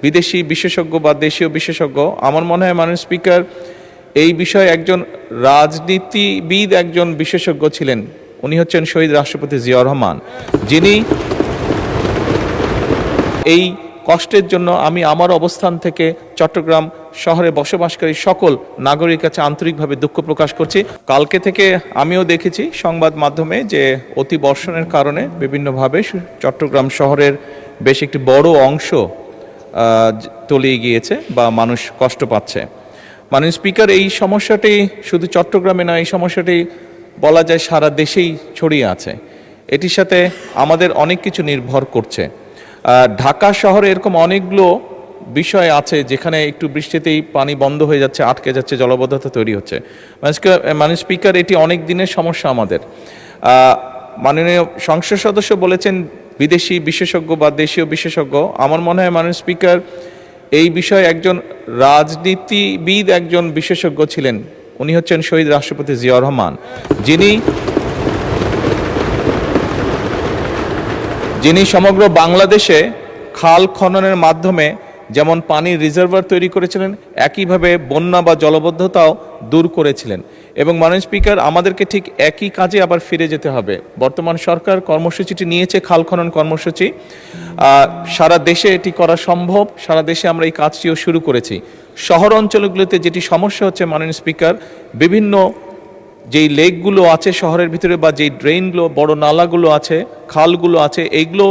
বিদেশি বিশেষজ্ঞ বা দেশীয় বিশেষজ্ঞ, আমার মনে হয় মাননীয় স্পিকার এই বিষয়ে একজন রাজনীতিবিদ, একজন বিশেষজ্ঞ ছিলেন। উনি হচ্ছেন শহীদ রাষ্ট্রপতি জিয়াউর রহমান, যিনি এই কষ্টের জন্য আমি আমার অবস্থান থেকে চট্টগ্রাম শহরে বসবাসকারী সকল নাগরিকের কাছে আন্তরিকভাবে দুঃখ প্রকাশ করছি। কালকে থেকে আমিও দেখেছি সংবাদ মাধ্যমে যে অতি বর্ষণের কারণে বিভিন্নভাবে চট্টগ্রাম শহরের বেশ একটি বড় অংশ তলিয়ে গিয়েছে বা মানুষ কষ্ট পাচ্ছে। মাননীয় স্পিকার, এই সমস্যাটি শুধু চট্টগ্রামে নয়, এই সমস্যাটি বলা যায় সারা দেশেই ছড়িয়ে আছে। এটির সাথে আমাদের অনেক কিছু নির্ভর করছে। ঢাকা শহরে এরকম অনেকগুলো বিষয় আছে যেখানে একটু বৃষ্টিতেই পানি বন্ধ হয়ে যাচ্ছে, আটকে যাচ্ছে, জলাবদ্ধতা তৈরি হচ্ছে। মাননীয় স্পিকার, এটি অনেক দিনের সমস্যা আমাদের। মাননীয় সংসদ সদস্য বলেছেন বিদেশি বিশেষজ্ঞ বা দেশীয় বিশেষজ্ঞ, আমার মনে হয় মাননীয় স্পিকার এই বিষয়ে একজন রাজনীতিবিদ, একজন বিশেষজ্ঞ ছিলেন। উনি হচ্ছেন শহীদ রাষ্ট্রপতি জিয়াউর রহমান, যিনি সমগ্র বাংলাদেশে খাল খননের মাধ্যমে যেমন পানির রিজার্ভার তৈরি করেছিলেন, একইভাবে বন্যা বা জলবদ্ধতাও দূর করেছিলেন। এবং মাননীয় স্পিকার, আমাদেরকে ঠিক একই কাজে আবার ফিরে যেতে হবে। বর্তমান সরকার কর্মসূচিটি নিয়েছে, খাল খনন কর্মসূচি। সারা দেশে এটি করা সম্ভব, সারা দেশে আমরা এই কাজটিও শুরু করেছি। শহর অঞ্চলগুলোতে যেটি সমস্যা হচ্ছে মাননীয় স্পিকার, বিভিন্ন যেই লেকগুলো আছে শহরের ভিতরে বা যেই ড্রেনগুলো, বড় নালাগুলো আছে, খালগুলো আছে, এইগুলো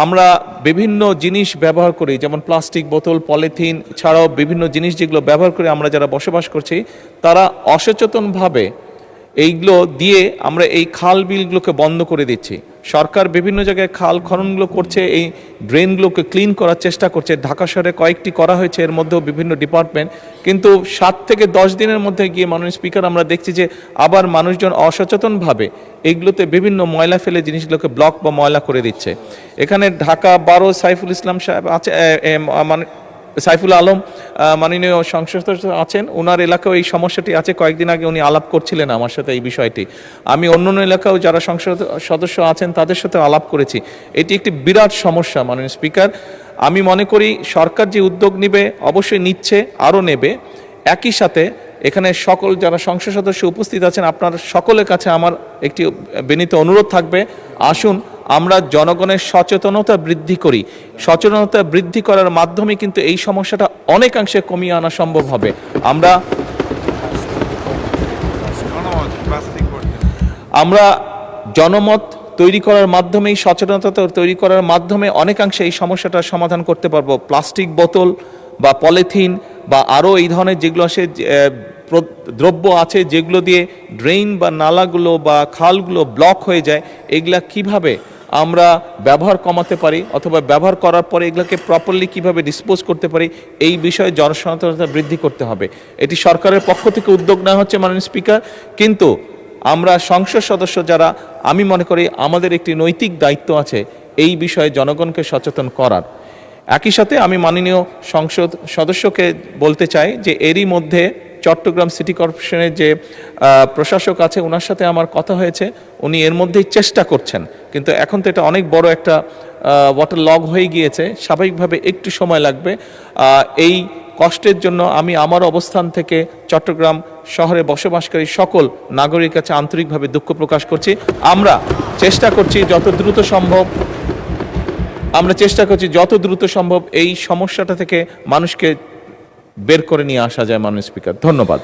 আমরা বিভিন্ন জিনিস ব্যবহার করি, যেমন প্লাস্টিক বোতল, পলিথিন ছাড়াও বিভিন্ন জিনিস যেগুলো ব্যবহার করে আমরা যারা বসবাস করছি, তারা অসচেতনভাবে এইগুলো দিয়ে আমরা এই খাল বিলগুলোকে বন্ধ করে দিচ্ছি। সরকার বিভিন্ন জায়গায় খাল খননগুলো করছে, এই ড্রেনগুলোকে ক্লিন করার চেষ্টা করছে। ঢাকা শহরে কয়েকটি করা হয়েছে, এর মধ্যেও বিভিন্ন ডিপার্টমেন্ট, কিন্তু 7 থেকে 10 দিনের মধ্যে গিয়ে মাননীয় স্পিকার আমরা দেখছি যে আবার মানুষজন অসচেতনভাবে এইগুলোতে বিভিন্ন ময়লা ফেলে জিনিসগুলোকে ব্লক বা ময়লা করে দিচ্ছে। এখানে ঢাকা 12 সাইফুল ইসলাম সাহেব আছে, সাইফুল আলম মাননীয় সংসদ সদস্য আছেন, ওনার এলাকাও এই সমস্যাটি আছে। কয়েকদিন আগে উনি আলাপ করছিলেন আমার সাথে এই বিষয়টি। আমি অন্য এলাকাও যারা সংসদ সদস্য আছেন তাদের সাথে আলাপ করেছি। এটি একটি বিরাট সমস্যা মাননীয় স্পিকার। আমি মনে করি সরকার যে উদ্যোগ নেবে অবশ্যই নিচ্ছে, আরও নেবে। একই সাথে এখানে সকল যারা সংসদ সদস্য উপস্থিত আছেন, আপনার সকলের কাছে আমার একটি বিনীত অনুরোধ থাকবে, আসুন আমরা জনগণের সচেতনতা বৃদ্ধি করি। সচেতনতা বৃদ্ধি করার মাধ্যমে কিন্তু এই সমস্যাটা অনেকাংশে কমিয়ে আনা সম্ভব হবে। আমরা জনমত তৈরি করার মাধ্যমে, সচেতনতা তৈরি করার মাধ্যমে অনেকাংশে এই সমস্যাটার সমাধান করতে পারবো। প্লাস্টিক বোতল বা পলিথিন বা আরও এই ধরনের যেগুলো আসে দ্রব্য আছে, যেগুলো দিয়ে ড্রেন বা নালাগুলো বা খালগুলো ব্লক হয়ে যায়, এগুলা কিভাবে আমরা ব্যবহার কমাতে পারি অথবা ব্যবহার করার পরে এগুলোকে প্রপারলি কিভাবে ডিসপোজ করতে পারি, এই বিষয়ে জনসচেতনতা বৃদ্ধি করতে হবে। এটি সরকারের পক্ষ থেকে উদ্যোগ নেওয়া হচ্ছে মাননীয় স্পিকার, কিন্তু আমরা সংসদ সদস্য যারা, আমি মনে করি আমাদের একটি নৈতিক দায়িত্ব আছে এই বিষয়ে জনগণকে সচেতন করার। একই সাথে আমি মাননীয় সংসদ সদস্যকে বলতে চাই যে এরই মধ্যে চট্টগ্রাম সিটি কর্পোরেশনের যে প্রশাসক আছে, ওনার সাথে আমার কথা হয়েছে। উনি এর মধ্যেই চেষ্টা করছেন, কিন্তু এখন তো এটা অনেক বড় একটা ওয়াটার লগ হয়ে গিয়েছে, স্বাভাবিকভাবে একটু সময় লাগবে। এই কষ্টের জন্য আমি আমার অবস্থান থেকে চট্টগ্রাম শহরে বসবাসকারী সকল নাগরিকের কাছে আন্তরিকভাবে দুঃখ প্রকাশ করছি। আমরা চেষ্টা করছি যত দ্রুত সম্ভব এই সমস্যাটা থেকে মানুষকে বের করে নিয়ে আসা যায়। মাননীয় স্পিকার, ধন্যবাদ।